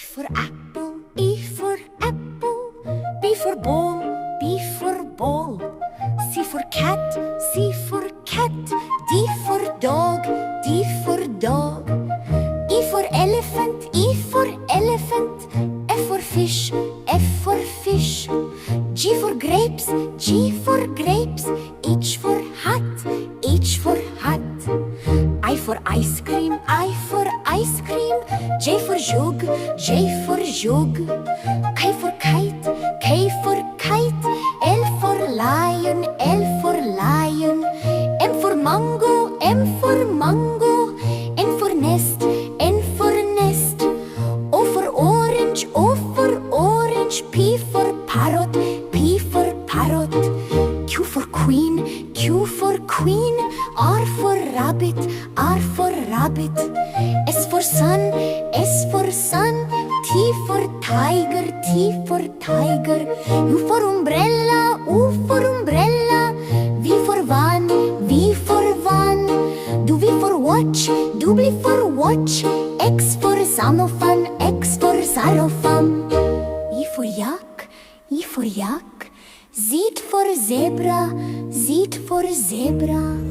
for apple, E for apple. B for ball, B for ball. C for cat, C for cat. D for dog, D for dog. E for elephant, E for elephant. F for fish, F for fish. G for grapes, G for grapes. H for hat, H for hat. I for ice cream, I for ice cream. J for jug, J for jug. K for kite, K for kite. L for lion, L for lion. M for mango, M for mango. N for nest, N for nest. O for orange, O for orange. P for parrot, P for parrot. Q for queen, Q for queen. R for rabbit, R for rabbit. S for sun, S for sun. T for tiger, T for tiger. U for umbrella, U for umbrella. V for van, V for van. W for watch, W for watch. X for xylophone, X for xylophone. E for yak, E for yak. Z for zebra, Z for zebra.